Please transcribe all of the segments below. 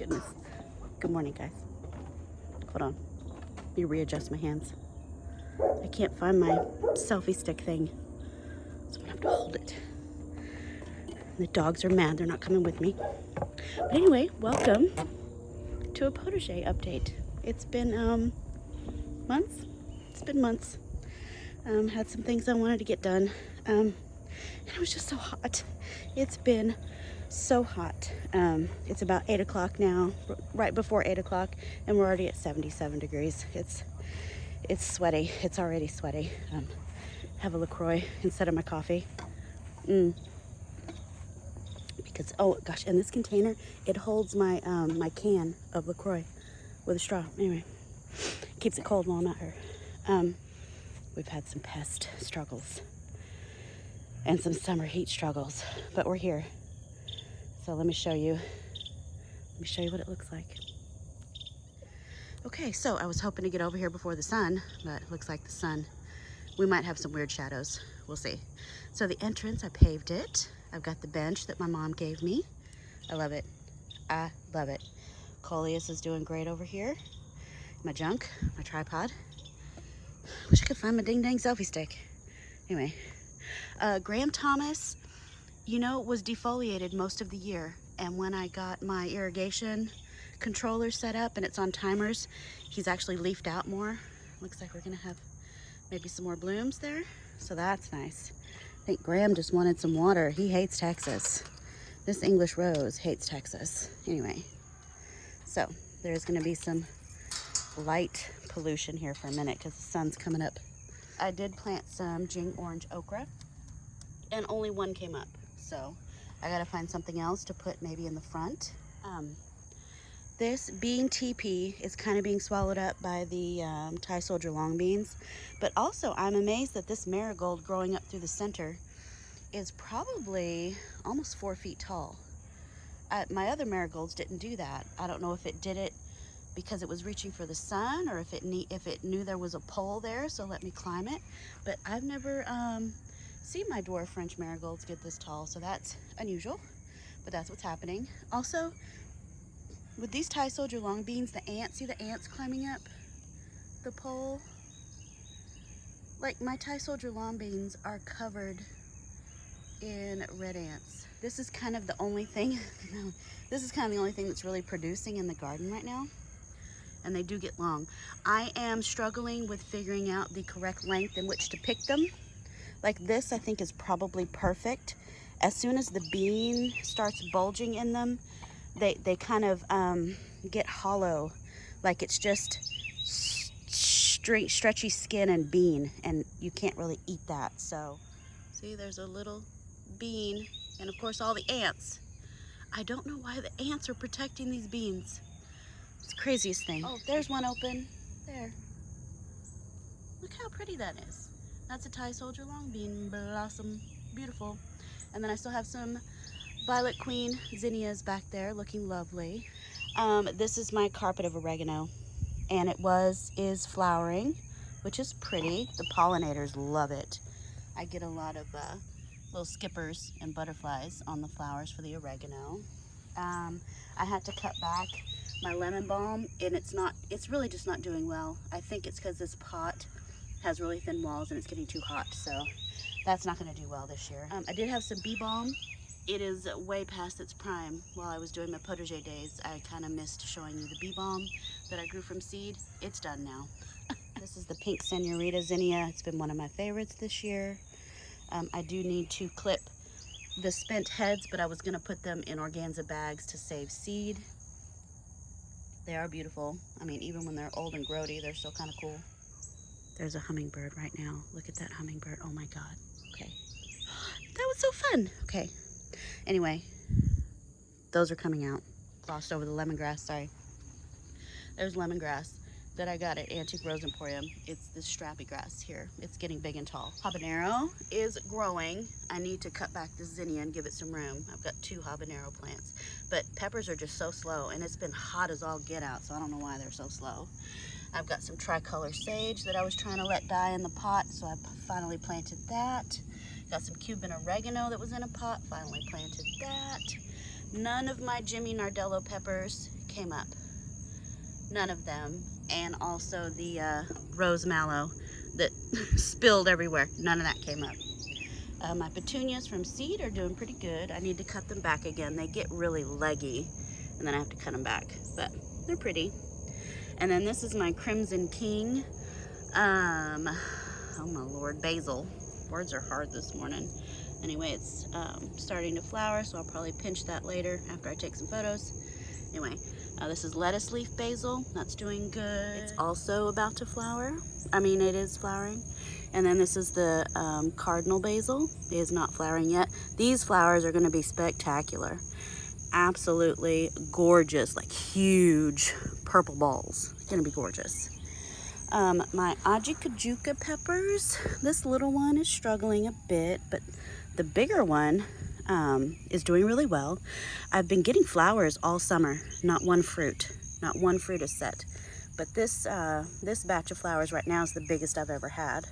goodness. Good morning, guys. Hold on. Let me readjust my hands. I can't find my selfie stick thing, so I'm gonna have to hold it. The dogs are mad. They're not coming with me. But anyway, welcome to a Potager update. It's been months. It's been months. Had some things I wanted to get done. And it was just so hot. It's been so hot. It's about 8 o'clock now, right before 8 o'clock, and we're already at 77 degrees. It's sweaty. It's already sweaty. Have a LaCroix instead of my coffee. Because, oh gosh, and this container, it holds my my can of LaCroix with a straw. Anyway, keeps it cold while I'm out here. We've had some pest struggles and some summer heat struggles, but we're here. So let me show you what it looks like. Okay, so I was hoping to get over here before the sun, but it looks like the sun, we might have some weird shadows. We'll see. So the entrance, I paved it. I've got the bench that my mom gave me. I love it. I love it. Coleus is doing great over here. My junk, my tripod. Wish I could find my ding dang selfie stick. Anyway, Graham Thomas, you know, was defoliated most of the year. And when I got my irrigation controller set up and it's on timers, he's actually leafed out more. Looks like we're gonna have maybe some more blooms there. So that's nice. I think Graham just wanted some water. He hates Texas. This English rose hates Texas. Anyway, so there's gonna be some light pollution here for a minute because the sun's coming up. I did plant some Jing orange okra and only one came up. So I gotta find something else to put maybe in the front. This bean TP is kind of being swallowed up by the Thai soldier long beans. But also I'm amazed that this marigold growing up through the center is probably almost 4 feet tall. My other marigolds didn't do that. I don't know if it did it because it was reaching for the sun or if it knew there was a pole there, so let me climb it. But I've never seen my dwarf French marigolds get this tall, so that's unusual, but that's what's happening. Also, with these Thai soldier long beans, the ants, see the ants climbing up the pole? Like, my Thai soldier long beans are covered in red ants. This is kind of the only thing, this is kind of the only thing that's really producing in the garden right now. And they do get long. I am struggling with figuring out the correct length in which to pick them. Like this, I think is probably perfect. As soon as the bean starts bulging in them, they kind of get hollow. Like it's just straight, stretchy skin and bean, and you can't really eat that. So, see, there's a little bean, and of course all the ants. I don't know why the ants are protecting these beans. It's the craziest thing. Oh, there's one open. There. Look how pretty that is. That's a Thai soldier long bean blossom. Beautiful. And then I still have some Violet Queen zinnias back there looking lovely. This is my carpet of oregano. And it is flowering, which is pretty. The pollinators love it. I get a lot of little skippers and butterflies on the flowers for the oregano. I had to cut back my lemon balm, and it's really just not doing well. I think it's because this pot has really thin walls and it's getting too hot, so that's not going to do well this year. I did have some bee balm. It is way past its prime. While I was doing my Potager days, I kind of missed showing you the bee balm that I grew from seed. It's done now. This is the pink senorita zinnia. It's been one of my favorites this year. I do need to clip the spent heads, but I was going to put them in organza bags to save seed. They are beautiful. I mean, even when they're old and grody, they're still kind of cool. There's a hummingbird right now. Look at that hummingbird. Oh my God. Okay. That was so fun. Okay. Anyway, those are coming out. Glossed over the lemongrass, sorry. There's lemongrass that I got at Antique Rose Emporium. It's this strappy grass here. It's getting big and tall. Habanero is growing. I need to cut back the zinnia and give it some room. I've got 2 habanero plants, but peppers are just so slow, and it's been hot as all get out, so I don't know why they're so slow. I've got some tricolor sage that I was trying to let die in the pot, so I finally planted that. Got some Cuban oregano that was in a pot, finally planted that. None of my Jimmy Nardello peppers came up. None of them. And also the rose mallow that spilled everywhere. None of that came up. My petunias from seed are doing pretty good. I need to cut them back again. They get really leggy and then I have to cut them back, but they're pretty. And then this is my Crimson King. Oh my Lord, basil. Words are hard this morning. Anyway, it's starting to flower, so I'll probably pinch that later after I take some photos. Anyway, this is lettuce leaf basil. That's doing good. It's also about to flower. I mean, it is flowering. And then this is the cardinal basil. It is not flowering yet. These flowers are going to be spectacular. Absolutely gorgeous, like huge purple balls. It's going to be gorgeous. My Ajikajuka peppers, this little one is struggling a bit, but the bigger one is doing really well. I've been getting flowers all summer, not one fruit. Not one fruit is set. But this batch of flowers right now is the biggest I've ever had.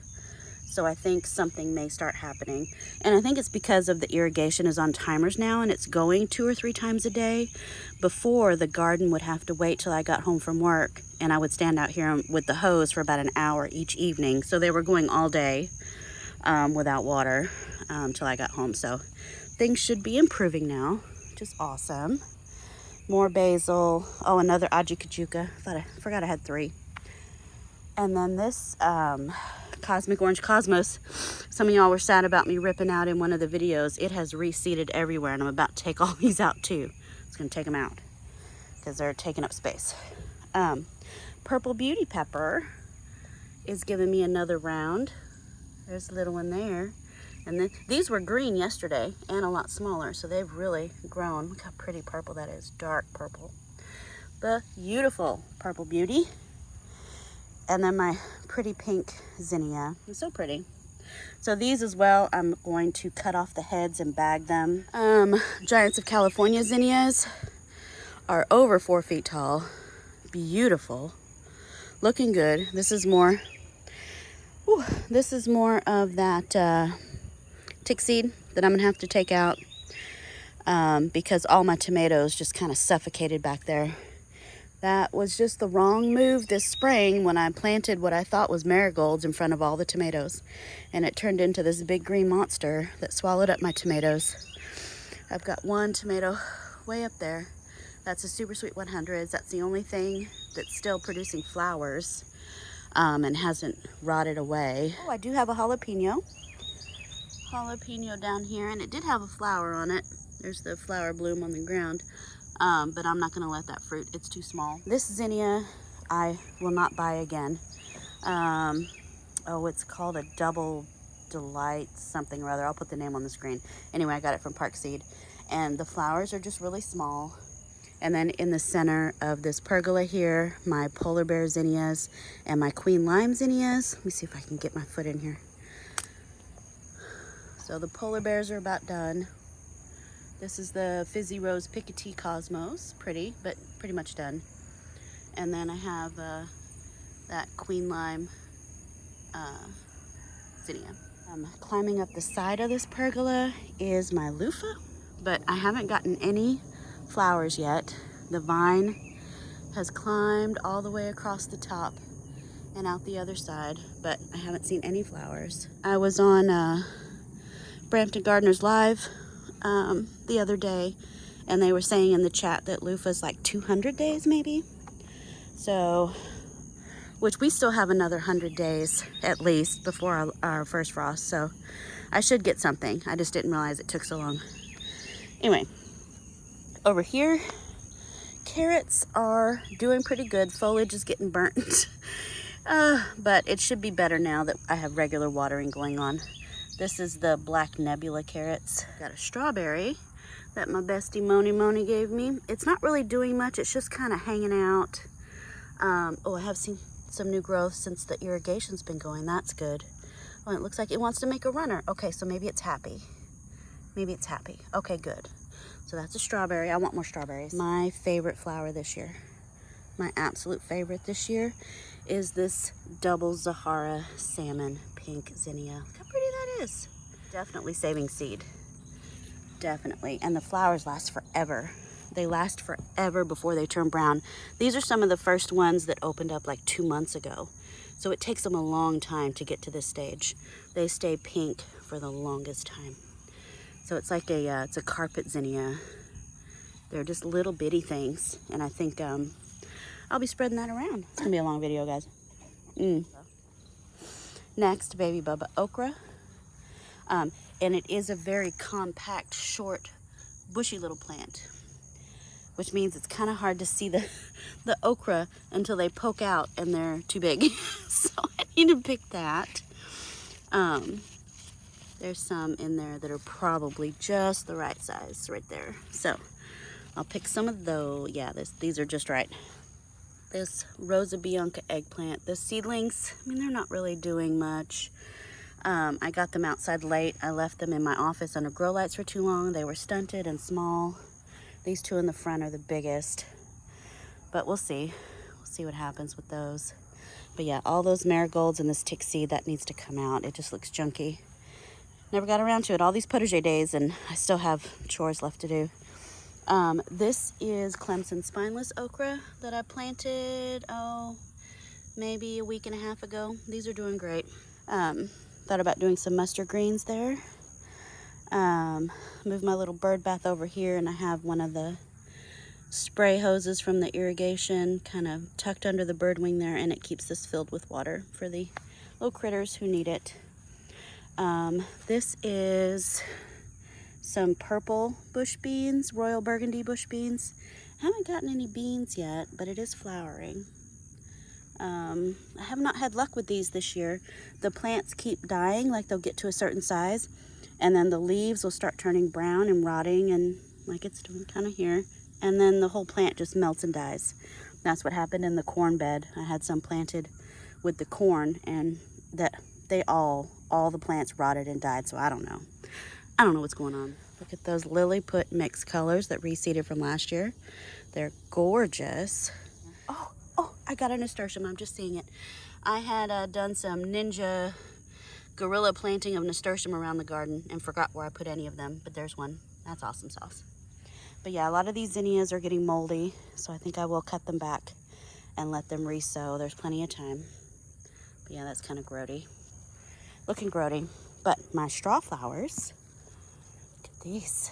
So I think something may start happening. And I think it's because of the irrigation is on timers now and it's going 2 or 3 times a day. Before, the garden would have to wait till I got home from work and I would stand out here with the hose for about an hour each evening. So they were going all day without water till I got home. So things should be improving now, which is awesome. More basil. Oh, another Ajikajuka. I forgot I had 3. And then this Cosmic Orange Cosmos. Some of y'all were sad about me ripping out in one of the videos. It has reseeded everywhere and I'm about to take all these out too. It's gonna take them out because they're taking up space. Purple Beauty Pepper is giving me another round. There's a little one there. And then these were green yesterday and a lot smaller, so they've really grown. Look how pretty purple that is, dark purple. The beautiful Purple Beauty. And then my pretty pink zinnia. It's so pretty. So these as well, I'm going to cut off the heads and bag them. Giants of California zinnias are over 4 feet tall. Beautiful. Looking good. This is more of that tick seed that I'm gonna have to take out because all my tomatoes just kind of suffocated back there. That was just the wrong move this spring when I planted what I thought was marigolds in front of all the tomatoes. And it turned into this big green monster that swallowed up my tomatoes. I've got one tomato way up there. That's a Super Sweet 100s. That's the only thing that's still producing flowers and hasn't rotted away. Oh, I do have a jalapeno. Jalapeno down here, and it did have a flower on it. There's the flower bloom on the ground. But I'm not going to let that fruit. It's too small. This zinnia I will not buy again. Oh, it's called a Double Delight something or other. I'll put the name on the screen. Anyway, I got it from Park Seed. And the flowers are just really small. And then in the center of this pergola here, my polar bear zinnias and my queen lime zinnias. Let me see if I can get my foot in here. So the polar bears are about done. This is the Fizzy Rose Picotee Cosmos. Pretty, but pretty much done. And then I have that Queen Lime zinnia. Climbing up the side of this pergola is my loofah, but I haven't gotten any flowers yet. The vine has climbed all the way across the top and out the other side, but I haven't seen any flowers. I was on Brampton Gardeners Live the other day, and they were saying in the chat that loofah's like 200 days maybe. So, which we still have another 100 days at least before our first frost, so I should get something. I just didn't realize it took so long. Anyway, over here, carrots are doing pretty good. Foliage is getting burnt, but it should be better now that I have regular watering going on. This is the Black Nebula carrots. Got a strawberry that my bestie Moni gave me. It's not really doing much. It's just kind of hanging out. Oh, I have seen some new growth since the irrigation's been going. That's good. Oh, it looks like it wants to make a runner. Okay, so maybe it's happy. Maybe it's happy. Okay, good. So that's a strawberry. I want more strawberries. My favorite flower this year, my absolute favorite this year, is this double Zahara salmon pink zinnia. Look how pretty that is. Definitely saving seed. Definitely. And the flowers last forever. They last forever before they turn brown. These are some of the first ones that opened up like 2 months ago. So it takes them a long time to get to this stage. They stay pink for the longest time. So it's like it's a carpet zinnia. They're just little bitty things. And I think I'll be spreading that around. It's gonna be a long video, guys. Next, baby Bubba okra. And it is a very compact, short, bushy little plant, which means it's kind of hard to see the okra until they poke out and they're too big. So I need to pick that. There's some in there that are probably just the right size right there. So I'll pick some of those. Yeah, these are just right. This Rosa Bianca eggplant. The seedlings, I mean, they're not really doing much. I got them outside late. I left them in my office under grow lights for too long. They were stunted and small. These two in the front are the biggest. But we'll see. We'll see what happens with those. But yeah, all those marigolds and this tick seed, that needs to come out. It just looks junky. Never got around to it. All these potager days, and I still have chores left to do. This is Clemson spineless okra that I planted, maybe a week and a half ago. These are doing great. Thought about doing some mustard greens there. Move my little bird bath over here, and I have one of the spray hoses from the irrigation kind of tucked under the bird wing there, and it keeps this filled with water for the little critters who need it. This is some purple bush beans, royal burgundy bush beans. I haven't gotten any beans yet, but it is flowering. I have not had luck with these this year. The plants keep dying, like they'll get to a certain size, and then the leaves will start turning brown and rotting, and like it's doing kind of here, and then the whole plant just melts and dies. That's what happened in the corn bed. I had some planted with the corn, and that they all the plants rotted and died, so I don't know. I don't know what's going on. Look at those Lilliput mixed colors that reseeded from last year. They're gorgeous. Oh, I got a nasturtium. I'm just seeing it. I had done some ninja guerrilla planting of nasturtium around the garden and forgot where I put any of them, but there's one. That's awesome sauce. But yeah, a lot of these zinnias are getting moldy, so I think I will cut them back and let them re-sow. There's plenty of time. But yeah, that's kind of grody. Looking grody. But my straw flowers, look at these.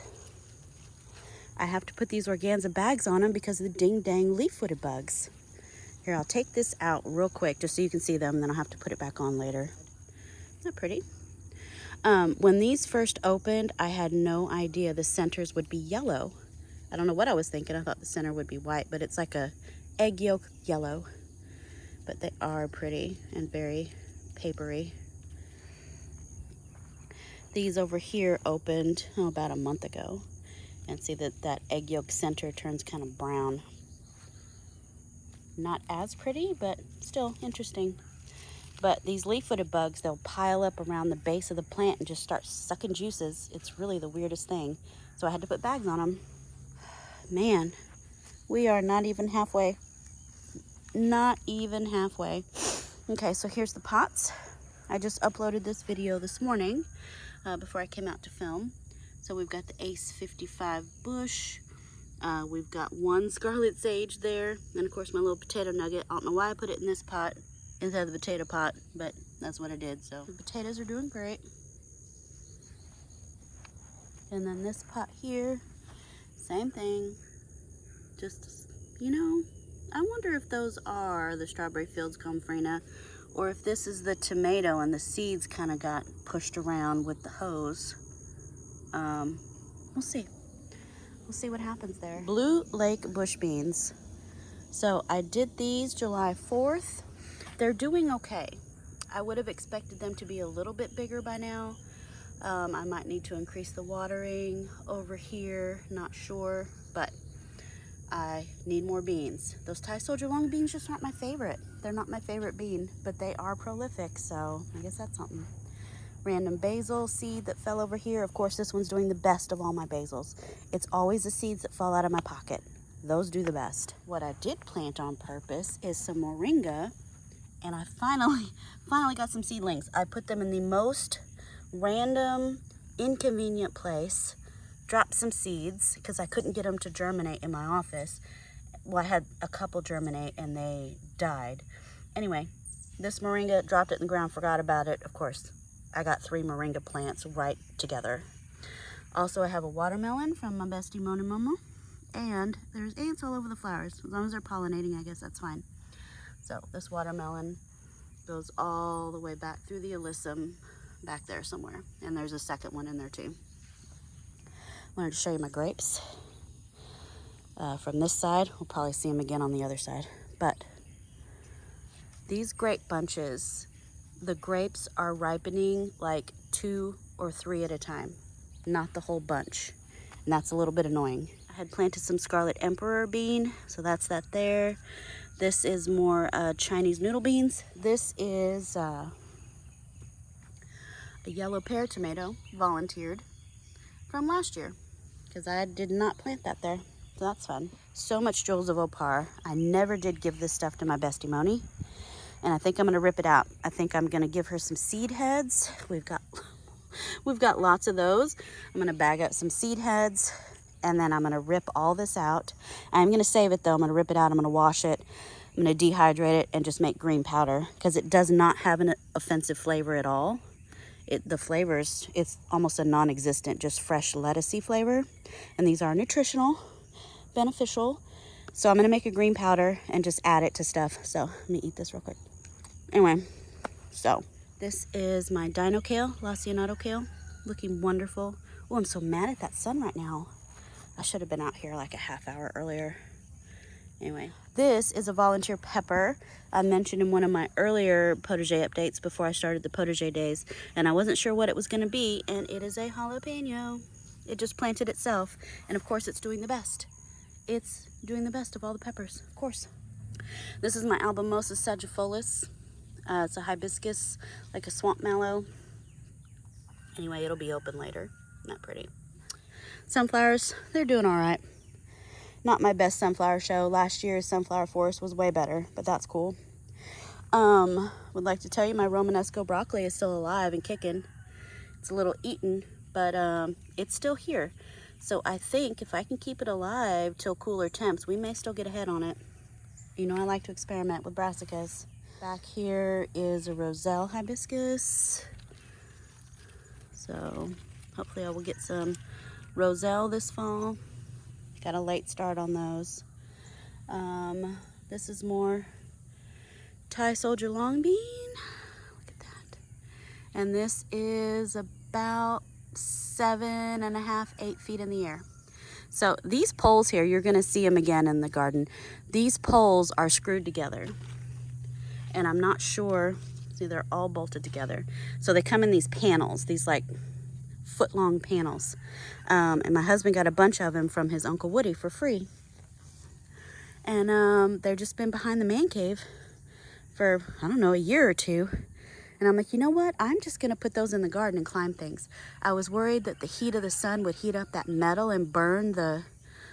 I have to put these organza bags on them because of the ding-dang leaf-footed bugs. Here, I'll take this out real quick just so you can see them, then I'll have to put it back on later. Isn't that pretty? When these first opened, I had no idea the centers would be yellow. I don't know what I was thinking. I thought the center would be white, but it's like a egg yolk yellow. But they are pretty and very papery. These over here opened about a month ago. And see that egg yolk center turns kind of brown. Not as pretty, but still interesting. But these leaf-footed bugs, they'll pile up around the base of the plant and just start sucking juices. It's really the weirdest thing. So I had to put bags on them. Man, we are not even halfway. Not even halfway. Okay, so here's the pots. I just uploaded this video this morning before I came out to film. So we've got the Ace 55 bush. We've got one scarlet sage there. And of course my little potato nugget. I don't know why I put it in this pot instead of the potato pot, but that's what I did. So the potatoes are doing great. And then this pot here, same thing. Just, you know, I wonder if those are the strawberry fields Comfrena, or if this is the tomato and the seeds kind of got pushed around with the hose. We'll see. We'll see what happens there. Blue Lake bush beans. So I did these July 4th. They're doing okay. I would have expected them to be a little bit bigger by now. I might need to increase the watering over here, not sure, but I need more beans. Those Thai soldier long beans just aren't my favorite. They're not my favorite bean, but they are prolific, so I guess that's something. Random basil seed that fell over here. Of course, this one's doing the best of all my basils. It's always the seeds that fall out of my pocket. Those do the best. What I did plant on purpose is some moringa, and I finally got some seedlings. I put them in the most random, inconvenient place. dropped some seeds because I couldn't get them to germinate in my office. Well, I had a couple germinate and they died. Anyway, this moringa, dropped it in the ground, forgot about it. Of course, I got 3 moringa plants right together. Also, I have a watermelon from my bestie Mona Momo. And there's ants all over the flowers. As long as they're pollinating, I guess that's fine. So this watermelon goes all the way back through the alyssum, back there somewhere. And there's a second one in there too. I wanted to show you my grapes. From this side, we'll probably see them again on the other side. But these grape bunches, the grapes are ripening like 2 or 3 at a time, not the whole bunch. And that's a little bit annoying. I had planted some Scarlet Emperor bean, so that's that there. This is more Chinese noodle beans. This is a yellow pear tomato, volunteered from last year, because I did not plant that there. So that's fun. So much Jewels of Opar. I never did give this stuff to my bestie Moni, and I think I'm gonna rip it out. I think I'm gonna give her some seed heads. We've got lots of those. I'm gonna bag up some seed heads, and then I'm gonna rip all this out. I'm gonna save it though. I'm gonna rip it out. I'm gonna wash it. I'm gonna dehydrate it and just make green powder, because it does not have an offensive flavor at all. The flavors, it's almost a non-existent, just fresh lettucey flavor. And these are nutritional, beneficial. So I'm gonna make a green powder and just add it to stuff. So let me eat this real quick. Anyway, so this is my dino kale, Lacinato kale, looking wonderful. Oh, I'm so mad at that sun right now. I should have been out here like a half hour earlier. Anyway, this is a volunteer pepper I mentioned in one of my earlier Potager updates before I started the Potager days, and I wasn't sure what it was going to be, and it is a jalapeno. It just planted itself, and of course it's doing the best. It's doing the best of all the peppers, of course. This is my Albumosa sagittifolis. It's a hibiscus, like a swamp mallow. Anyway, it'll be open later. Not pretty. Sunflowers, they're doing all right. Not my best sunflower show. Last year's sunflower forest was way better, but that's cool. Would like to tell you my Romanesco broccoli is still alive and kicking. It's a little eaten, but it's still here. So I think if I can keep it alive till cooler temps, we may still get ahead on it. You know, I like to experiment with brassicas. Back here is a roselle hibiscus. So hopefully I will get some roselle this fall. Got a late start on those. This is more Thai soldier long bean. Look at that. And this is about 7.5, 8 feet in the air. So these poles here, you're gonna see them again in the garden. These poles are screwed together. And I'm not sure, see, they're all bolted together. So they come in these panels, these like foot-long panels. And my husband got a bunch of them from his Uncle Woody for free. And they've just been behind the man cave for, I don't know, a year or two. And I'm like, you know what? I'm just gonna put those in the garden and climb things. I was worried that the heat of the sun would heat up that metal and burn the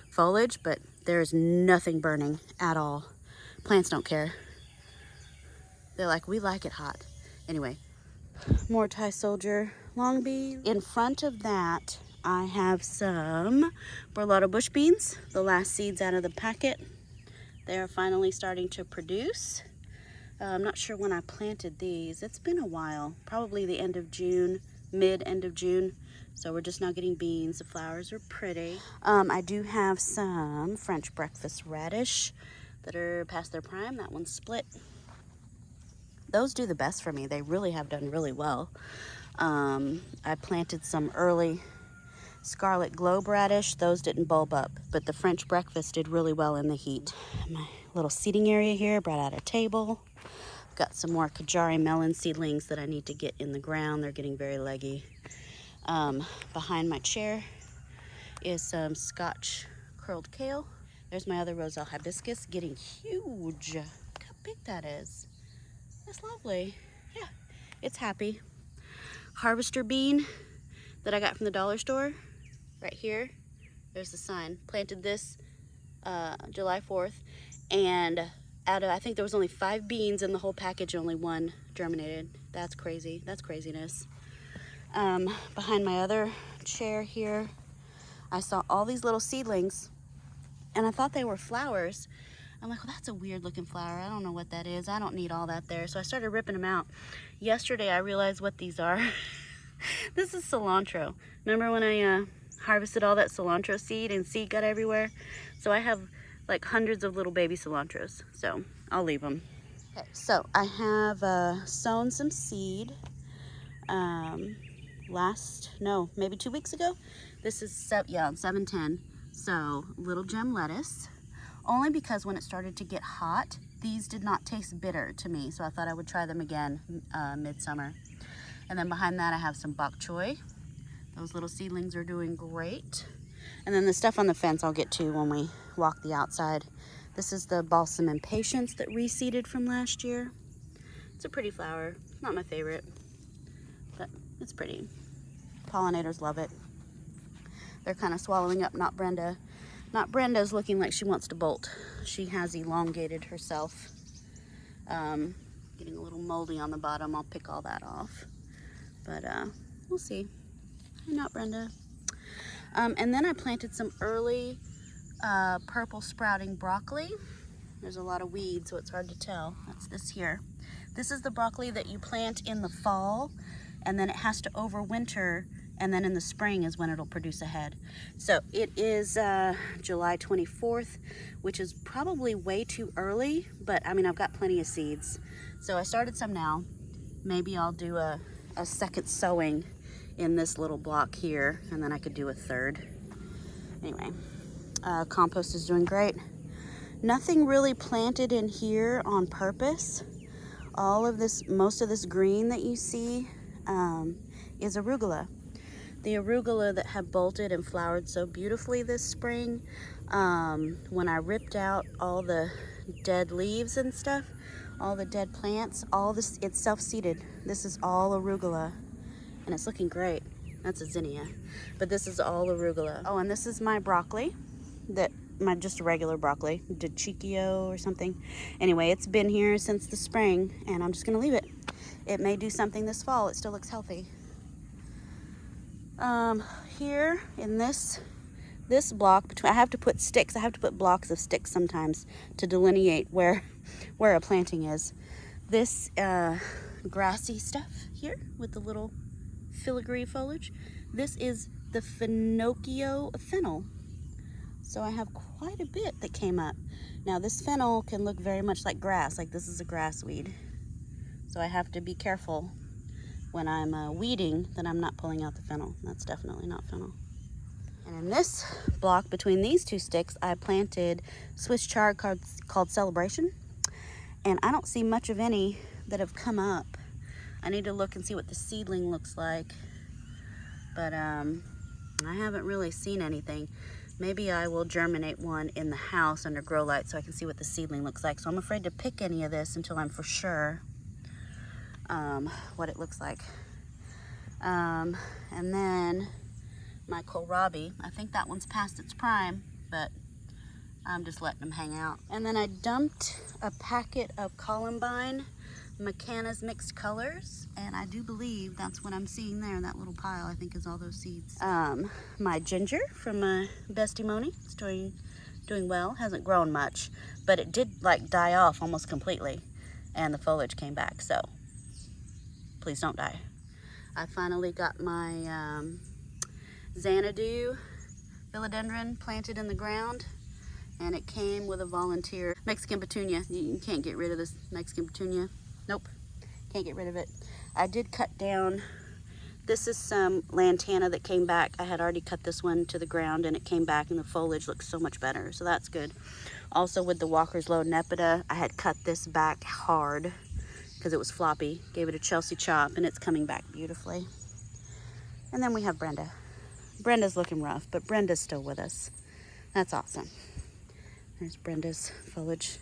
foliage, but there's nothing burning at all. Plants don't care. They're like, we like it hot. Anyway, more Thai soldier long bean. In front of that, I have some Borlato bush beans, the last seeds out of the packet. They are finally starting to produce. I'm not sure when I planted these. It's been a while, probably the end of June, mid-end of June. So we're just now getting beans. The flowers are pretty. I do have some French breakfast radish that are past their prime. That one's split. Those do the best for me. They really have done really well. I planted some early Scarlet Globe radish. Those didn't bulb up, but the French breakfast did really well in the heat. My little seating area here, brought out a table. Got some more Kajari melon seedlings that I need to get in the ground. They're getting very leggy. Behind my chair is some Scotch curled kale. There's my other roselle hibiscus, getting huge. Look how big that is. That's lovely. Yeah, it's happy. Harvester bean that I got from the dollar store. Right here, there's the sign. Planted this July 4th, and out of, I think there was only 5 beans in the whole package, only 1 germinated. That's crazy. That's craziness. Behind my other chair here, I saw all these little seedlings and I thought they were flowers. I'm like, well, that's a weird looking flower. I don't know what that is. I don't need all that there. So I started ripping them out. Yesterday, I realized what these are. This is cilantro. Remember when I harvested all that cilantro seed and seed got everywhere? So I have like hundreds of little baby cilantros. So I'll leave them. Okay, so I have sown some seed maybe 2 weeks ago. This is, on 710. So little gem lettuce. Only because when it started to get hot, these did not taste bitter to me. So I thought I would try them again midsummer. And then behind that I have some bok choy. Those little seedlings are doing great. And then the stuff on the fence I'll get to when we walk the outside. This is the balsam impatiens that reseeded from last year. It's a pretty flower. Not my favorite, but it's pretty. Pollinators love it. They're kind of swallowing up, not Brenda. Not Brenda's looking like she wants to bolt. She has elongated herself. Getting a little moldy on the bottom. I'll pick all that off. But we'll see. Not Brenda. And then I planted some early purple sprouting broccoli. There's a lot of weeds, so it's hard to tell. That's this here. This is the broccoli that you plant in the fall, and then it has to overwinter, and then in the spring is when it'll produce a head. So it is July 24th, which is probably way too early, but I mean, I've got plenty of seeds. So I started some now. Maybe I'll do a second sowing in this little block here, and then I could do a third. Anyway, compost is doing great. Nothing really planted in here on purpose. All of this, most of this green that you see is arugula. The arugula that have bolted and flowered so beautifully this spring. When I ripped out all the dead leaves and stuff, all the dead plants, all this, it's self-seeded. This is all arugula, and it's looking great. That's a zinnia, but this is all arugula. Oh, and this is my broccoli, just a regular broccoli, Diciccio or something. Anyway, it's been here since the spring, and I'm just gonna leave it. It may do something this fall. It still looks healthy. Here in this block, I have to put sticks. I have to put blocks of sticks sometimes to delineate where a planting is. This grassy stuff here with the little filigree foliage, this is the Finocchio fennel. So I have quite a bit that came up. Now this fennel can look very much like grass, like this is a grass weed. So I have to be careful when I'm weeding that I'm not pulling out the fennel. That's definitely not fennel. And in this block between these two sticks, I planted Swiss chard called Celebration. And I don't see much of any that have come up. I need to look and see what the seedling looks like. But I haven't really seen anything. Maybe I will germinate one in the house under grow light so I can see what the seedling looks like. So I'm afraid to pick any of this until I'm for sure what it looks like. And then my kohlrabi, I think that one's past its prime, but I'm just letting them hang out. And then I dumped a packet of columbine McKenna's mixed colors, and I do believe that's what I'm seeing there. That little pile, I think, is all those seeds. My ginger from my bestie Moni is doing well. Hasn't grown much, but it did like die off almost completely, and the foliage came back. So please don't die. I finally got my Xanadu philodendron planted in the ground, and it came with a volunteer. Mexican petunia. You can't get rid of this Mexican petunia. Nope, can't get rid of it. I did cut down, this is some lantana that came back. I had already cut this one to the ground and it came back and the foliage looks so much better, so that's good. Also with the Walker's Low Nepeta, I had cut this back hard because it was floppy. Gave it a Chelsea chop and it's coming back beautifully. And then we have Brenda. Brenda's looking rough, but Brenda's still with us. That's awesome. There's Brenda's foliage.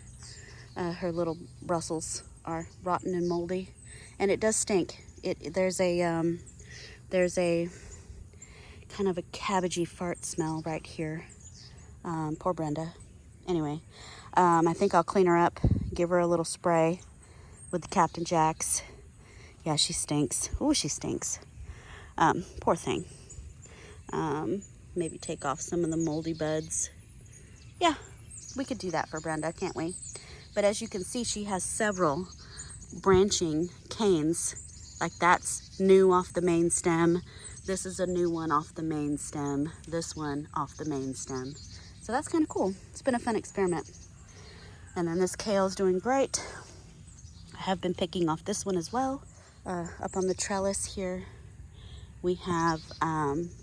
Her little Brussels are rotten and moldy, and it does stink. There's a kind of a cabbagey fart smell right here. Poor Brenda. Anyway, I think I'll clean her up, give her a little spray with the Captain Jacks. Yeah, she stinks. Oh, she stinks. Poor thing. maybe take off some of the moldy buds. Yeah, we could do that for Brenda, can't we? But as you can see, she has several branching canes. Like that's new off the main stem. This is a new one off the main stem. This one off the main stem. So that's kind of cool. It's been a fun experiment. And then this kale's doing great. I have been picking off this one as well. Up on the trellis here, we have,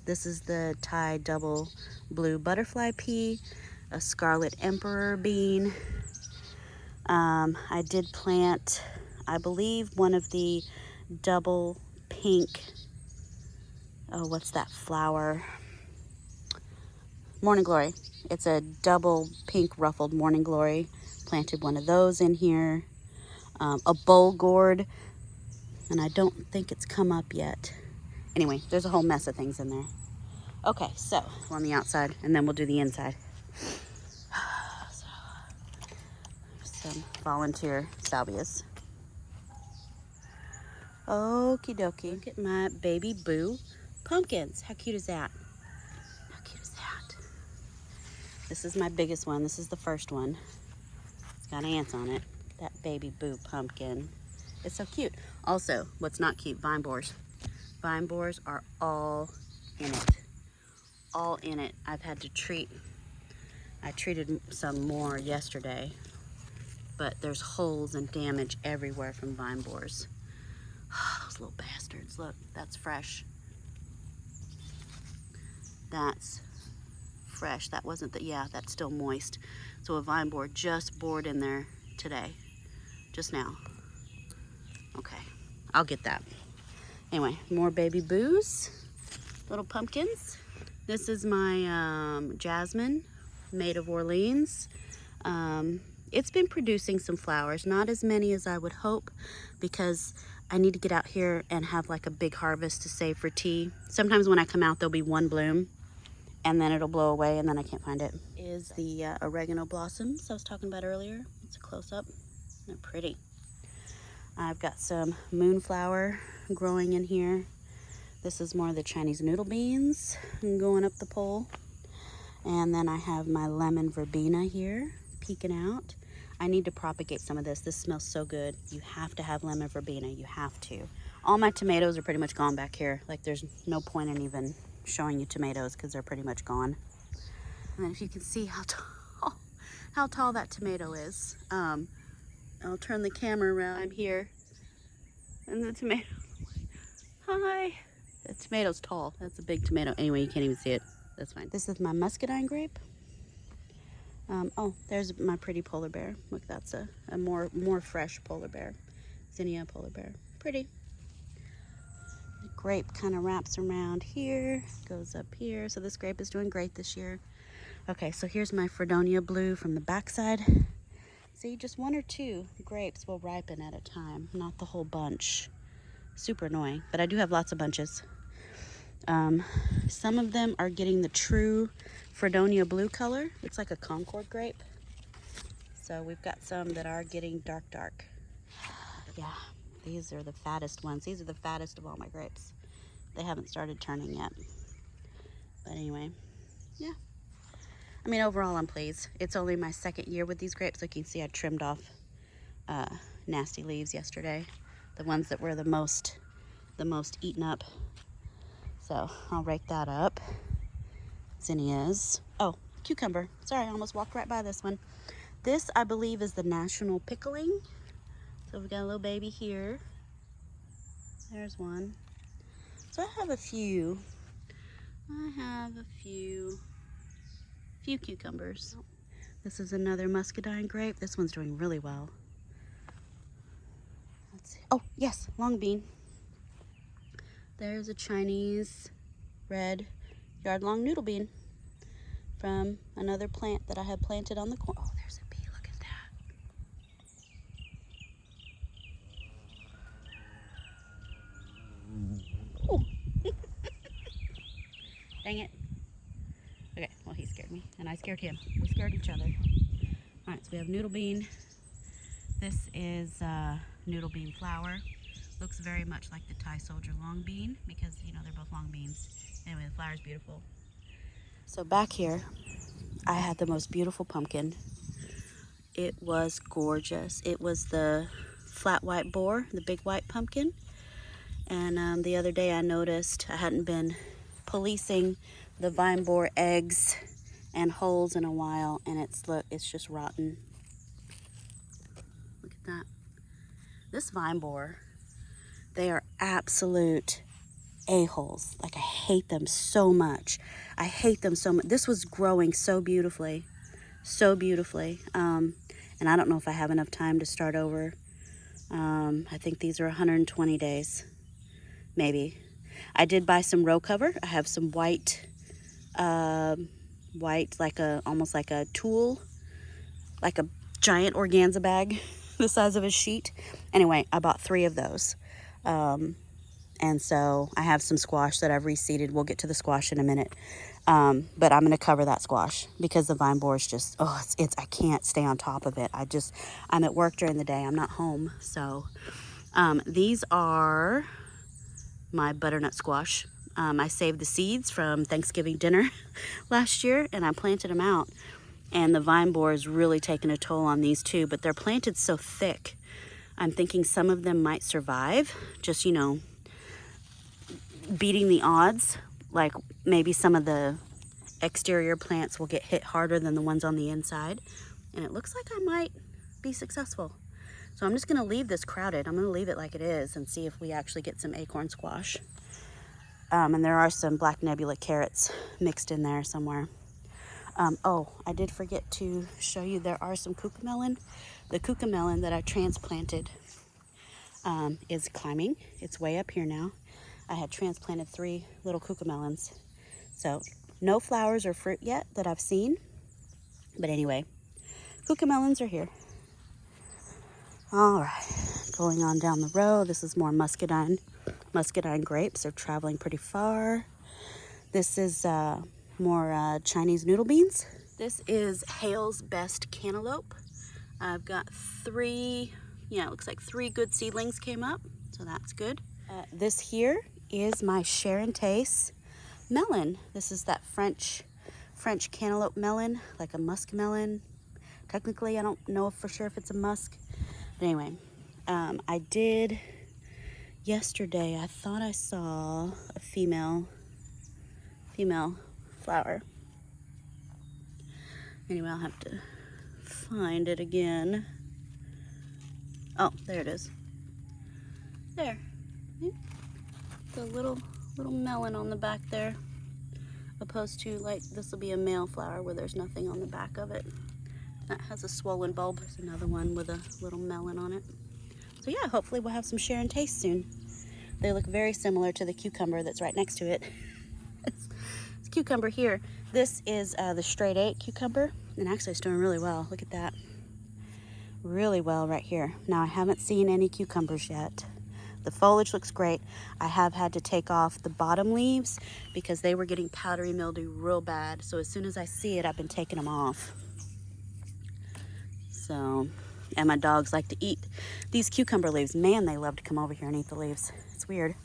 this is the Thai double blue butterfly pea, a scarlet emperor bean. I did plant, I believe, one of the double pink, oh, what's that flower? Morning Glory. It's a double pink ruffled Morning Glory. Planted one of those in here. A bowl gourd, and I don't think it's come up yet. Anyway, there's a whole mess of things in there. Okay, so on the outside, and then we'll do the inside. So, some volunteer salvias. Okie dokie. Look at my baby boo pumpkins. How cute is that? How cute is that? This is my biggest one. This is the first one. It's got ants on it. That baby boo pumpkin. It's so cute. Also, what's not cute? Vine borers. Vine borers are all in it. All in it. I've had to treat. I treated some more yesterday, but there's holes and damage everywhere from vine borers. Those little bastards. Look, that's fresh. That's fresh. That wasn't the, yeah, that's still moist. So a vine borer just bored in there today. Just now. Okay, I'll get that. Anyway, more baby boos, little pumpkins. This is my jasmine, made of Orleans. It's been producing some flowers, not as many as I would hope, because I need to get out here and have like a big harvest to save for tea. Sometimes when I come out, there'll be one bloom, and then it'll blow away, and then I can't find it. Is the oregano blossoms I was talking about earlier. It's a close-up. They're pretty. I've got some moonflower growing in here. This is more of the Chinese noodle beans going up the pole. And then I have my lemon verbena here peeking out. I need to propagate some of this. This smells so good. You have to have lemon verbena. You have to. All my tomatoes are pretty much gone back here. Like there's no point in even showing you tomatoes because they're pretty much gone. And then if you can see how tall that tomato is. I'll turn the camera around. I'm here. And the tomato. Hi. The tomato's tall. That's a big tomato. Anyway, you can't even see it. That's fine. This is my muscadine grape. Oh, there's my pretty polar bear. Look, that's a more fresh polar bear. Zinnia polar bear. Pretty. The grape kind of wraps around here, goes up here. So this grape is doing great this year. Okay, so here's my Fredonia blue from the backside. See, just one or two grapes will ripen at a time, not the whole bunch. Super annoying, but I do have lots of bunches. Some of them are getting the true Fredonia blue color. It's like a Concord grape. So we've got some that are getting dark. Yeah, these are the fattest ones. These are the fattest of all my grapes. They haven't started turning yet. But anyway, yeah. I mean, overall, I'm pleased. It's only my second year with these grapes. Like you can see, I trimmed off nasty leaves yesterday. The ones that were the most eaten up. So I'll rake that up. Zinnias. Oh, cucumber. Sorry, I almost walked right by this one. This, I believe, is the national pickling. So we've got a little baby here. There's one. So I have a few. Few cucumbers. This is another muscadine grape. This one's doing really well. Let's see. Oh, yes, long bean. There's a Chinese red yard-long noodle bean from another plant that I had planted on the corner. Oh, there's a bee. Look at that. Oh. Dang it. Okay, well, he scared me, and I scared him. We scared each other. All right, so we have noodle bean. This is noodle bean flower. Looks very much like the Thai soldier long bean because, you know, they're both long beans. Anyway, the flower is beautiful. So back here, I had the most beautiful pumpkin. It was gorgeous. It was the flat white boar, the big white pumpkin. And the other day I noticed I hadn't been policing the vine borer eggs and holes in a while, and it's just rotten. Look at that. This vine borer, they are absolute a-holes. Like, I hate them so much. I hate them so much. This was growing so beautifully, so beautifully. And I don't know if I have enough time to start over. I think these are 120 days, maybe. I did buy some row cover. I have some white, almost like a tulle, like a giant organza bag, the size of a sheet. Anyway, I bought 3 of those. And so I have some squash that I've reseeded. We'll get to the squash in a minute. But I'm going to cover that squash because the vine borer is just, I can't stay on top of it. I'm at work during the day. I'm not home. So these are my butternut squash. I saved the seeds from Thanksgiving dinner last year, and I planted them out. And the vine borer is really taking a toll on these too, but they're planted so thick. I'm thinking some of them might survive, just, beating the odds. Like, maybe some of the exterior plants will get hit harder than the ones on the inside. And it looks like I might be successful. So I'm just going to leave this crowded. I'm going to leave it like it is and see if we actually get some acorn squash. And there are some black nebula carrots mixed in there somewhere. I did forget to show you there are some cucamelon. The cucamelon that I transplanted is climbing. It's way up here now. I had transplanted 3 little cucamelons. So no flowers or fruit yet that I've seen. But anyway, cucamelons are here. All right, going on down the road. This is more muscadine grapes. They're traveling pretty far. This is more Chinese noodle beans. This is Hale's Best Cantaloupe. I've got 3, it looks like 3 good seedlings came up, so that's good. This here is my Sharon Taste melon. This is that French cantaloupe melon, like a musk melon. Technically, I don't know for sure if it's a musk. But anyway, I did yesterday, I thought I saw a female flower. Anyway, I'll have to find it again. Oh, there it is. There. The little melon on the back there. Opposed to, like, this will be a male flower where there's nothing on the back of it. That has a swollen bulb. There's another one with a little melon on it. So yeah, hopefully we'll have some Sharon Taste soon. They look very similar to the cucumber that's right next to it. It's cucumber here. This is the straight 8 cucumber, and actually it's doing really well. Look at that. Really well right here. Now, I haven't seen any cucumbers yet. The foliage looks great. I have had to take off the bottom leaves because they were getting powdery mildew real bad. So as soon as I see it, I've been taking them off. So, and my dogs like to eat these cucumber leaves. Man, they love to come over here and eat the leaves. It's weird.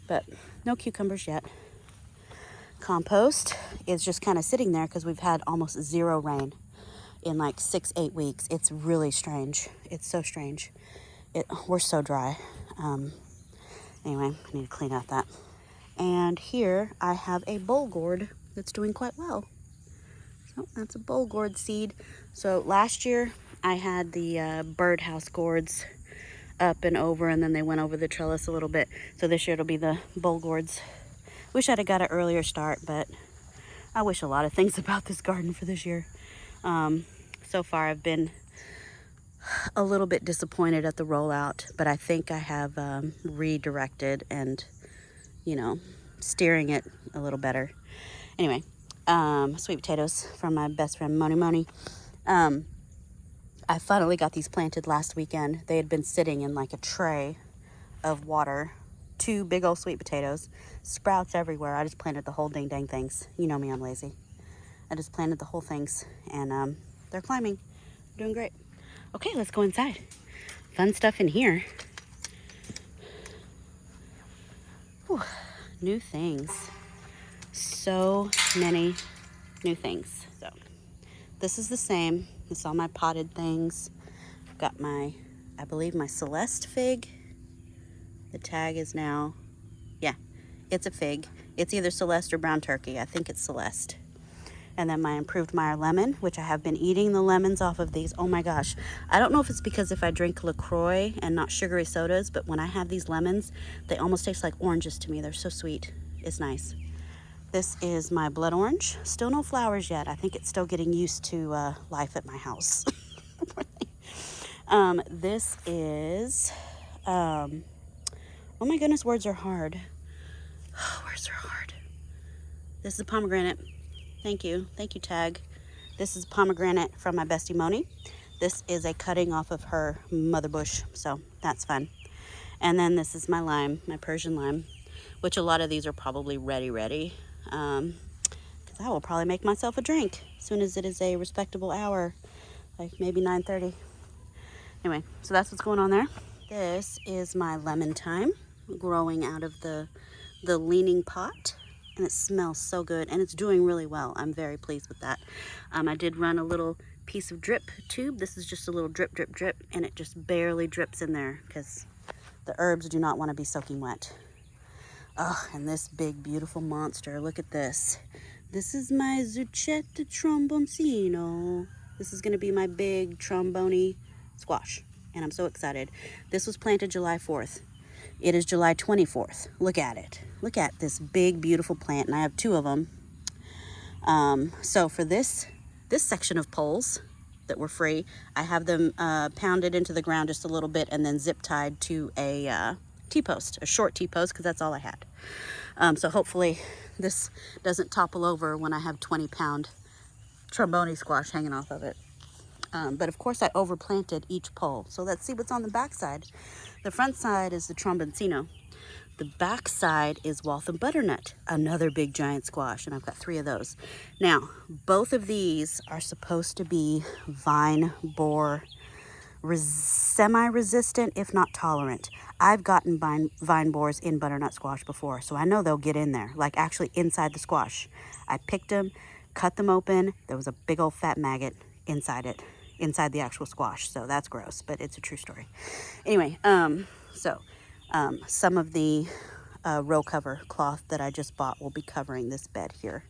But no cucumbers yet. Compost is just kind of sitting there because we've had almost 0 rain in like 6-8 weeks. It's really strange. It's so strange. We're so dry. Anyway, I need to clean out that. And here I have a boll gourd that's doing quite well. So that's a boll gourd seed. So last year I had the birdhouse gourds up and over, and then they went over the trellis a little bit. So this year it'll be the boll gourds. Wish I'd have got an earlier start, but I wish a lot of things about this garden for this year. So far I've been a little bit disappointed at the rollout, but I think I have redirected and, steering it a little better. Anyway, sweet potatoes from my best friend Moni Moni. I finally got these planted last weekend. They had been sitting in like a tray of water. 2 big old sweet potatoes, sprouts everywhere. I just planted the whole dang things. You know me, I'm lazy. I just planted the whole things, and they're climbing. They're doing great. Okay, let's go inside. Fun stuff in here. Whew, new things. So many new things. So this is the same. It's all my potted things. I've got my, I believe my Celeste fig. The tag is now, yeah, it's a fig. It's either Celeste or brown turkey. I think it's Celeste. And then my improved Meyer lemon, which I have been eating the lemons off of these. Oh my gosh. I don't know if it's because if I drink LaCroix and not sugary sodas, but when I have these lemons, they almost taste like oranges to me. They're so sweet. It's nice. This is my blood orange. Still no flowers yet. I think it's still getting used to life at my house. This is, oh my goodness, words are hard. Words are hard. This is a pomegranate. Thank you. Thank you, Tag. This is pomegranate from my bestie Moni. This is a cutting off of her mother bush, so that's fun. And then this is my lime, my Persian lime, which a lot of these are probably ready. Because I will probably make myself a drink as soon as it is a respectable hour, like maybe 9:30. Anyway, so that's what's going on there. This is my lemon thyme growing out of the leaning pot. And it smells so good, and it's doing really well. I'm very pleased with that. I did run a little piece of drip tube. This is just a little drip, and it just barely drips in there because the herbs do not want to be soaking wet. Oh, and this big, beautiful monster. Look at this. This is my Zucchetta tromboncino. This is going to be my big trombone squash, and I'm so excited. This was planted July 4th. It is July 24th. Look at it. Look at this big, beautiful plant, and I have 2 of them. So for this section of poles that were free, I have them pounded into the ground just a little bit and then zip tied to a T-post, a short T-post, because that's all I had. So hopefully this doesn't topple over when I have 20-pound trombone squash hanging off of it. But of course I overplanted each pole. So let's see what's on the back side. The front side is the tromboncino. The back side is Waltham butternut, another big giant squash, and I've got 3 of those. Now, both of these are supposed to be vine borer semi-resistant, if not tolerant. I've gotten vine borers in butternut squash before, so I know they'll get in there, like actually inside the squash. I picked them, cut them open. There was a big old fat maggot inside it, inside the actual squash, so that's gross, but it's a true story. Anyway, some of the row cover cloth that I just bought will be covering this bed here.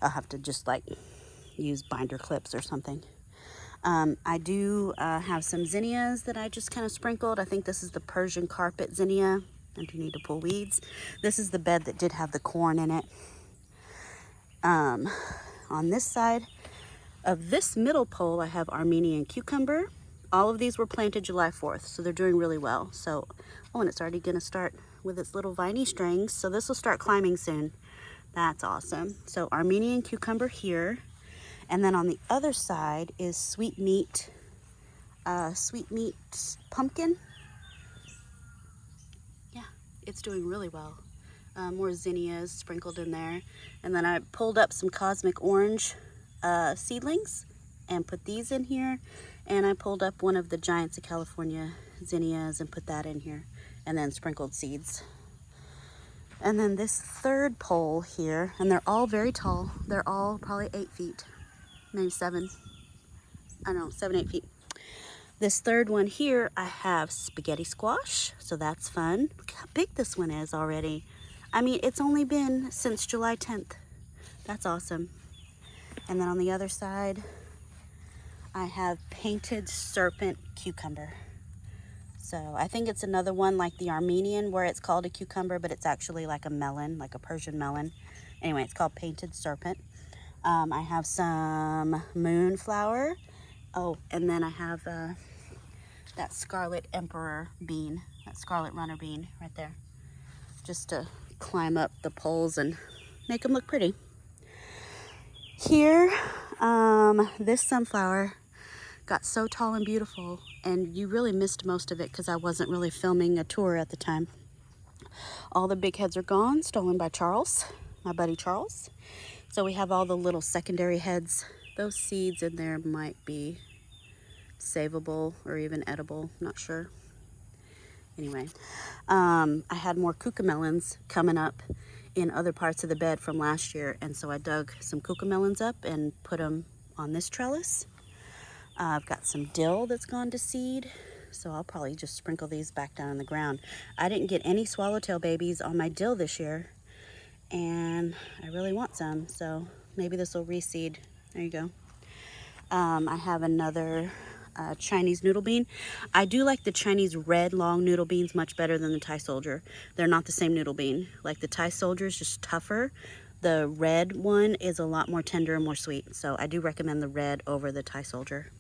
I'll have to just like use binder clips or something. I do have some zinnias that I just kind of sprinkled. I think this is the Persian carpet zinnia. I do need to pull weeds. This is the bed that did have the corn in it. On this side of this middle pole, I have Armenian cucumber. All of these were planted July 4th, so they're doing really well. So, oh, and it's already going to start with its little viney strings. So this will start climbing soon. That's awesome. So Armenian cucumber here. And then on the other side is sweet meat pumpkin. Yeah, it's doing really well. More zinnias sprinkled in there. And then I pulled up some cosmic orange seedlings and put these in here. And I pulled up one of the Giants of California zinnias and put that in here. And then sprinkled seeds. And then this third pole here, and they're all very tall. They're all probably 8 feet. Maybe 7. I don't know, 7, 8 feet. This third one here, I have spaghetti squash, so that's fun. Look how big this one is already. I mean, it's only been since July 10th. That's awesome. And then on the other side, I have painted serpent cucumber. So I think it's another one like the Armenian where it's called a cucumber, but it's actually like a melon, like a Persian melon. Anyway, it's called painted serpent. I have some moonflower. Oh, and then I have that scarlet emperor bean, that scarlet runner bean right there, just to climb up the poles and make them look pretty. Here, this sunflower got so tall and beautiful, and you really missed most of it because I wasn't really filming a tour at the time. All the big heads are gone, stolen by Charles, my buddy Charles. So we have all the little secondary heads. Those seeds in there might be savable or even edible, not sure. Anyway, I had more cucamelons coming up in other parts of the bed from last year, and so I dug some cucamelons up and put them on this trellis. I've got some dill that's gone to seed, so I'll probably just sprinkle these back down in the ground. I didn't get any swallowtail babies on my dill this year, and I really want some, so maybe this will reseed. There you go. I have another Chinese noodle bean. I do like the Chinese red long noodle beans much better than the Thai soldier. They're not the same noodle bean. Like the Thai soldier is just tougher. The red one is a lot more tender and more sweet. So I do recommend the red over the Thai soldier.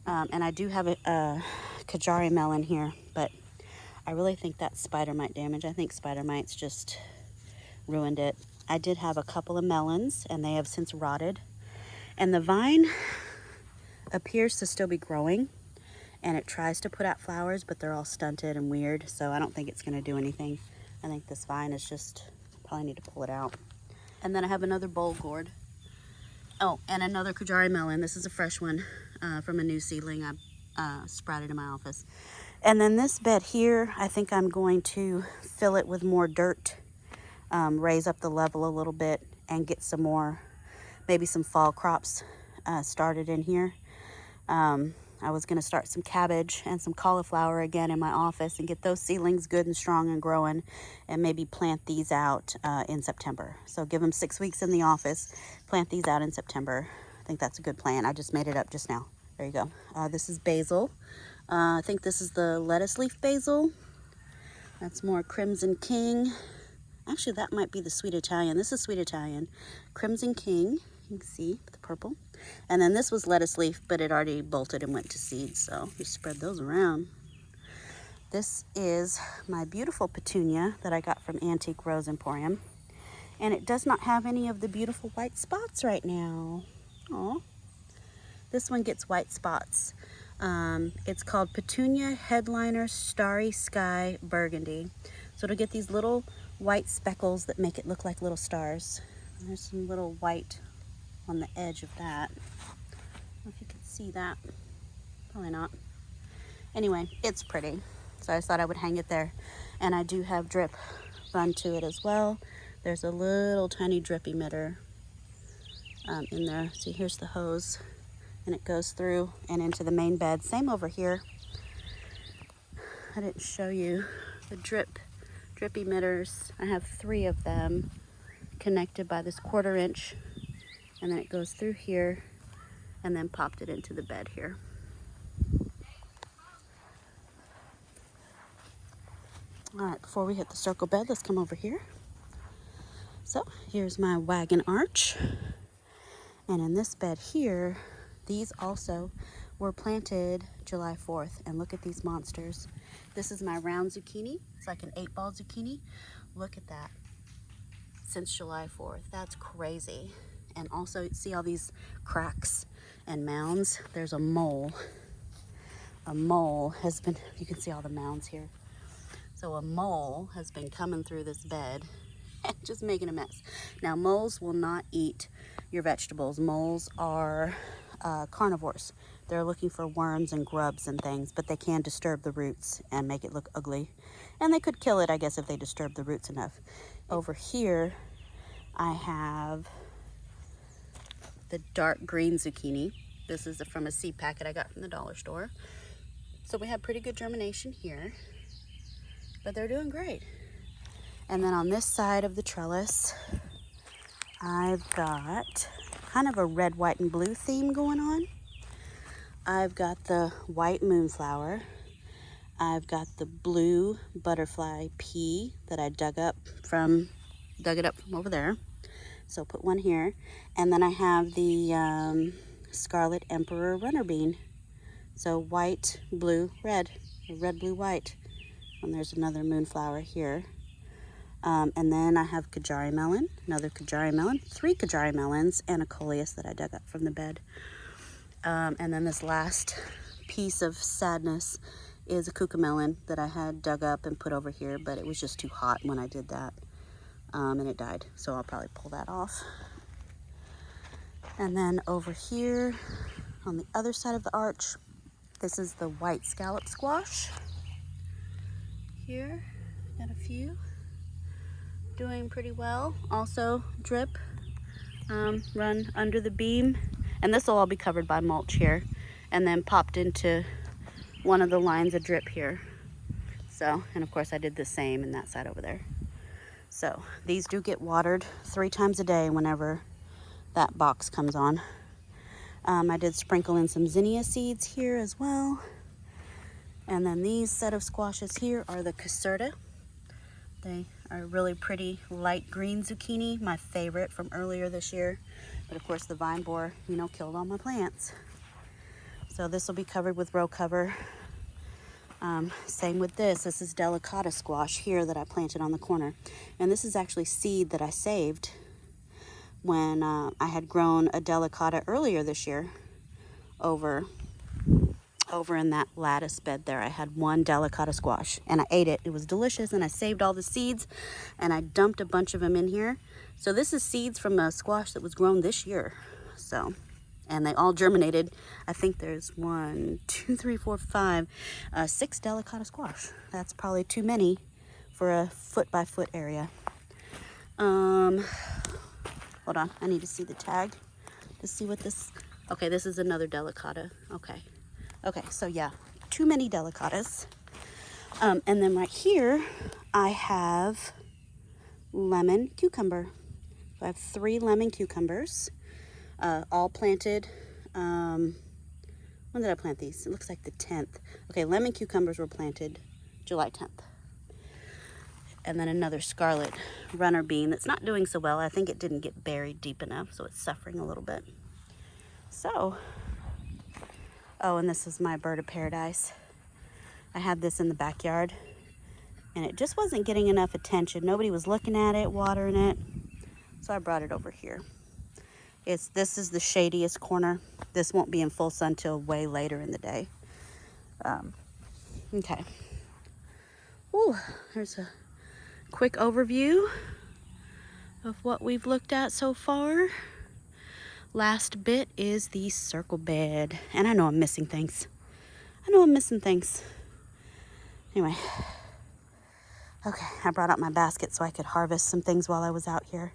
And I do have a Kajari melon here, but I really think that's spider mite damage. I think spider mites just ruined it. I did have a couple of melons and they have since rotted. And the vine appears to still be growing, and it tries to put out flowers, but they're all stunted and weird, so I don't think it's going to do anything. I think this vine is just, probably need to pull it out. And then I have another bowl gourd. Oh, and another Kajari melon. This is a fresh one from a new seedling I sprouted in my office. And then this bed here, I think I'm going to fill it with more dirt, raise up the level a little bit, and get some more, maybe some fall crops started in here. I was going to start some cabbage and some cauliflower again in my office and get those seedlings good and strong and growing, and maybe plant these out in September. So give them 6 weeks in the office, plant these out in September. I think that's a good plan. I just made it up just now. There you go. This is basil. I think this is the lettuce leaf basil. That's more Crimson King. Actually, that might be the Sweet Italian. This is Sweet Italian. Crimson King. You can see the purple. And then this was lettuce leaf, but it already bolted and went to seed, so we spread those around. This is my beautiful petunia that I got from Antique Rose Emporium, and it does not have any of the beautiful white spots right now. Aw. This one gets white spots. It's called Petunia Headliner Starry Sky Burgundy. So it'll get these little white speckles that make it look like little stars. And there's some little white on the edge of that. I don't know if you can see that. Probably not. Anyway, it's pretty. So I thought I would hang it there. And I do have drip run to it as well. There's a little tiny drip emitter in there. See, here's the hose. And it goes through and into the main bed. Same over here. I didn't show you the drip emitters. I have 3 of them connected by this 1/4 inch. And then it goes through here and then popped it into the bed here. All right, before we hit the circle bed, let's come over here. So here's my wagon arch. And in this bed here, these also were planted July 4th. And look at these monsters. This is my round zucchini. It's like an 8-ball zucchini. Look at that. Since July 4th. That's crazy. And also, see all these cracks and mounds? There's a mole. A mole has been, you can see all the mounds here. So a mole has been coming through this bed and just making a mess. Now, moles will not eat your vegetables. Moles are carnivores. They're looking for worms and grubs and things, but they can disturb the roots and make it look ugly. And they could kill it, I guess, if they disturb the roots enough. Over here, I have the dark green zucchini. This is from a seed packet I got from the dollar store. So we have pretty good germination here, but they're doing great. And then on this side of the trellis, I've got kind of a red, white, and blue theme going on. I've got the white moonflower. I've got the blue butterfly pea that I dug it up from over there. So put one here. And then I have the Scarlet Emperor runner bean. So white, blue, red. Red, blue, white. And there's another moonflower here. And then I have Kajari melon, another Kajari melon, 3 Kajari melons, and a coleus that I dug up from the bed. And then this last piece of sadness is a cucamelon that I had dug up and put over here, but it was just too hot when I did that. And it died, so I'll probably pull that off. And then over here on the other side of the arch, this is the white scallop squash. Here, got a few doing pretty well. Also drip, run under the beam, and this will all be covered by mulch here, and then popped into one of the lines of drip here. So, and of course I did the same in that side over there. So these do get watered 3 times a day whenever that box comes on. I did sprinkle in some zinnia seeds here as well. And then these set of squashes here are the caserta. They are really pretty light green zucchini, my favorite from earlier this year. But of course the vine borer, you know, killed all my plants. So this will be covered with row cover. Same with this. This is delicata squash here that I planted on the corner. And this is actually seed that I saved when I had grown a delicata earlier this year over in that lattice bed there. I had one delicata squash and I ate it. It was delicious, and I saved all the seeds and I dumped a bunch of them in here. So this is seeds from a squash that was grown this year. So, and they all germinated. I think there's 1, 2, 3, 4, 5, 6 delicata squash. That's probably too many for a foot by foot area. Hold on, I need to see the tag to see what this, okay, this is another delicata. Okay, so yeah, too many delicatas. And then right here, I have lemon cucumber. So I have 3 lemon cucumbers, all planted. When did I plant these? It looks like the 10th. Okay, lemon cucumbers were planted July 10th. And then another scarlet runner bean that's not doing so well. I think it didn't get buried deep enough, so it's suffering a little bit. So, oh, and this is my bird of paradise. I had this in the backyard, and it just wasn't getting enough attention. Nobody was looking at it, watering it, so I brought it over here. This is the shadiest corner. This won't be in full sun till way later in the day. Okay. Ooh, there's a quick overview of what we've looked at so far. Last bit is the circle bed, and I know I'm missing things. Anyway, okay, I brought out my basket so I could harvest some things while I was out here.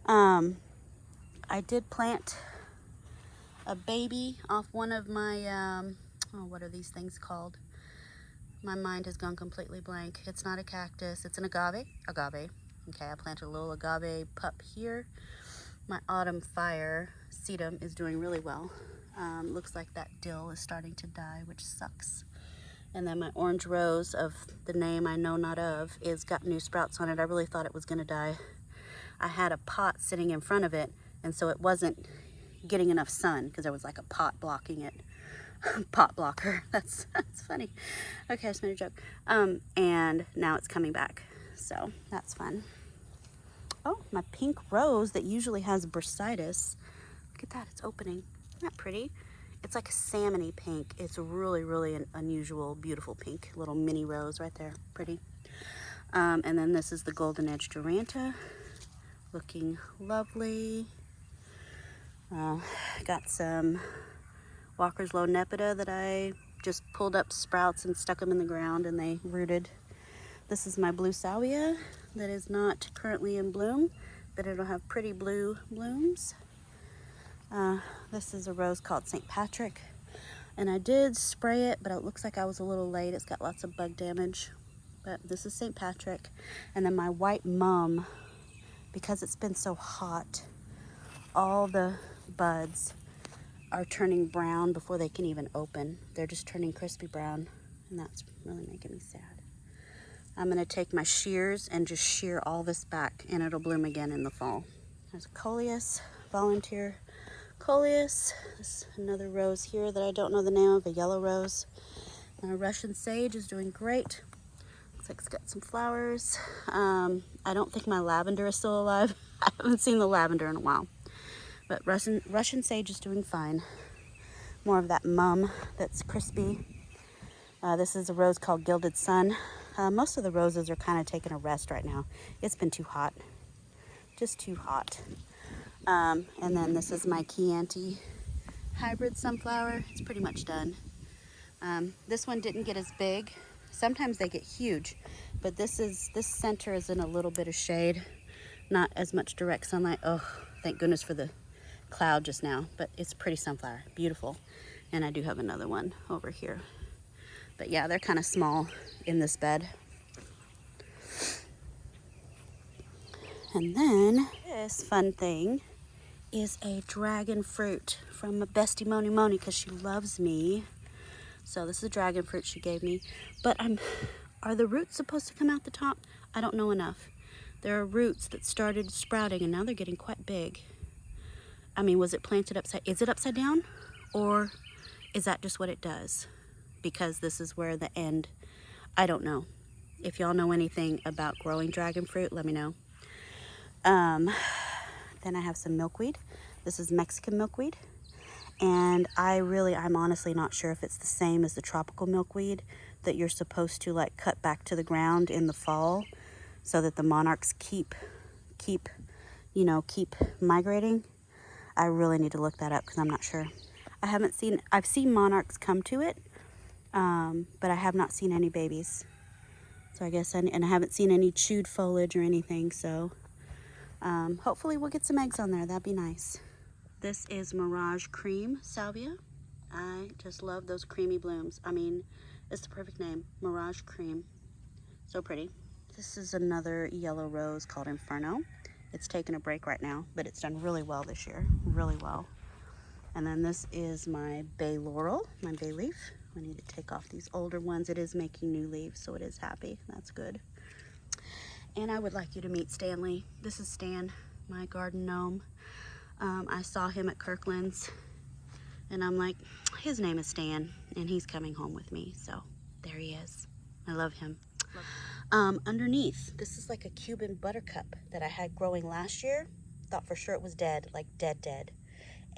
I did plant a baby off one of my, what are these things called? My mind has gone completely blank. It's not a cactus, it's an agave. Okay, I planted a little agave pup here. My autumn fire sedum is doing really well. Looks like that dill is starting to die, which sucks. And then my orange rose of the name I know not of is got new sprouts on it. I really thought it was gonna die. I had a pot sitting in front of it, and so it wasn't getting enough sun because there was like a pot blocking it. Pot blocker, that's funny. Okay, I just made a joke. And now it's coming back, so that's fun. Oh, my pink rose that usually has bursitis. Look at that, it's opening. Isn't that pretty? It's like a salmony pink. It's really, really an unusual, beautiful pink. Little mini rose right there, pretty. And then this is the golden edge duranta, looking lovely. Got some Walker's Low Nepeta that I just pulled up sprouts and stuck them in the ground and they rooted. This is my blue salvia that is not currently in bloom, but it'll have pretty blue blooms. This is a rose called St. Patrick, and I did spray it, but it looks like I was a little late. It's got lots of bug damage, but this is St. Patrick. And then my white mum, because it's been so hot, all the buds are turning brown before they can even open. They're just turning crispy brown, and that's really making me sad. I'm gonna take my shears and just shear all this back, and it'll bloom again in the fall. There's a coleus, volunteer coleus. There's another rose here that I don't know the name of, a yellow rose. My Russian sage is doing great. Looks like it's got some flowers. I don't think my lavender is still alive. I haven't seen the lavender in a while. But Russian sage is doing fine. More of that mum that's crispy. This is a rose called Gilded Sun. Most of the roses are kind of taking a rest right now. It's been too hot. Just too hot. And then this is my Chianti hybrid sunflower. It's pretty much done. This one didn't get as big. Sometimes they get huge, But this center is in a little bit of shade, not as much direct sunlight. Oh, thank goodness for the cloud just now, but it's a pretty sunflower, beautiful. And I do have another one over here. But yeah, they're kind of small in this bed. And then this fun thing is a dragon fruit from my bestie Moni Moni, because she loves me. So this is a dragon fruit she gave me. But are the roots supposed to come out the top? I don't know enough. There are roots that started sprouting and now they're getting quite big. I mean, was it planted is it upside down? Or is that just what it does? Because this is where the end, I don't know. If y'all know anything about growing dragon fruit, let me know. Then I have some milkweed. This is Mexican milkweed. And I'm honestly not sure if it's the same as the tropical milkweed that you're supposed to like cut back to the ground in the fall so that the monarchs keep migrating. I really need to look that up because I'm not sure. I've seen monarchs come to it, but I have not seen any babies. So I guess, and I haven't seen any chewed foliage or anything, so hopefully we'll get some eggs on there. That'd be nice. This is Mirage Cream Salvia. I just love those creamy blooms. I mean, it's the perfect name, Mirage Cream. So pretty. This is another yellow rose called Inferno. It's taken a break right now, but it's done really well this year, really well. And then this is my bay laurel, my bay leaf. I need to take off these older ones. It is making new leaves, so it is happy. That's good. And I would like you to meet Stanley. This is Stan, my garden gnome. I saw him at Kirkland's, and I'm like, his name is Stan, and he's coming home with me. So there he is. I love him. Underneath, this is like a Cuban buttercup that I had growing last year. Thought for sure it was dead, like dead.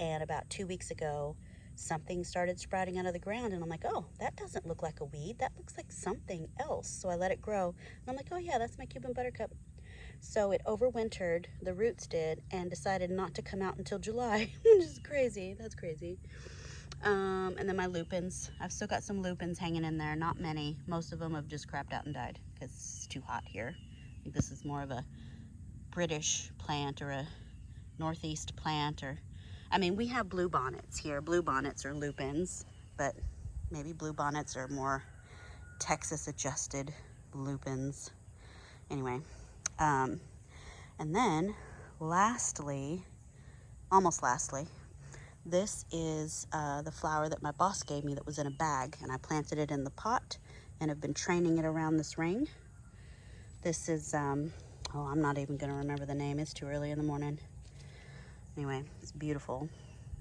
And about 2 weeks ago, something started sprouting out of the ground, and I'm like, oh, that doesn't look like a weed. That looks like something else. So I let it grow, and I'm like, oh yeah, that's my Cuban buttercup. So it overwintered, the roots did, and decided not to come out until July, which is crazy. That's crazy. And then my lupins. I've still got some lupins hanging in there, not many. Most of them have just crapped out and died because it's too hot here. I think this is more of a British plant or a Northeast plant, or I mean, we have blue bonnets here. Blue bonnets are lupins, but maybe blue bonnets are more Texas adjusted lupins. Anyway, and then almost lastly, this is the flower that my boss gave me that was in a bag, and I planted it in the pot and have been training it around this ring. This is, I'm not even gonna remember the name. It's too early in the morning. Anyway, it's beautiful.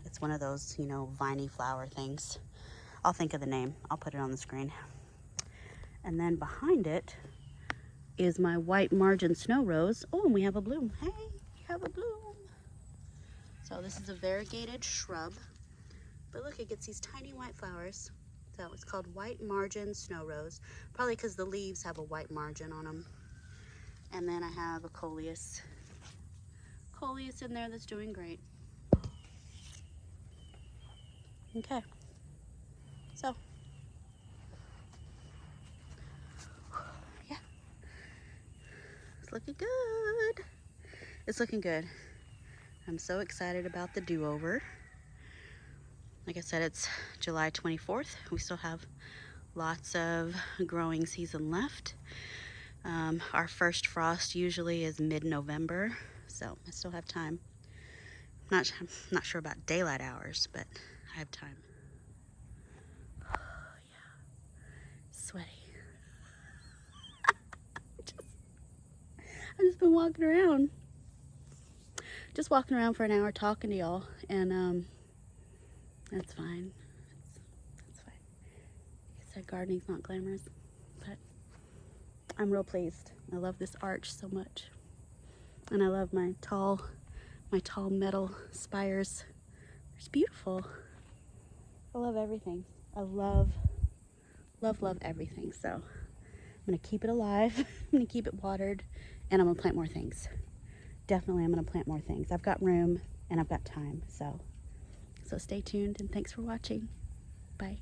It's one of those, viney flower things. I'll think of the name. I'll put it on the screen. And then behind it is my white margin snow rose. Oh, and we have a bloom. Hey, we have a bloom. So this is a variegated shrub. But look, it gets these tiny white flowers. So it's called white margin snow rose. Probably because the leaves have a white margin on them. And then I have a coleus in there that's doing great. Okay, so yeah, it's looking good. It's looking good. I'm so excited about the do-over. Like I said, it's July 24th. We still have lots of growing season left. Our first frost usually is mid-November, so I still have time. I'm not sure about daylight hours, but I have time. Oh, yeah. Sweaty. I've just been walking around. Just walking around for an hour talking to y'all, and that's fine. That's fine. Like I said, gardening's not glamorous, but I'm real pleased. I love this arch so much. And I love my tall metal spires. It's beautiful. I love everything. I love everything. So I'm gonna keep it alive. I'm gonna keep it watered, and I'm gonna plant more things. Definitely I'm gonna plant more things. I've got room and I've got time. So stay tuned, and thanks for watching. Bye.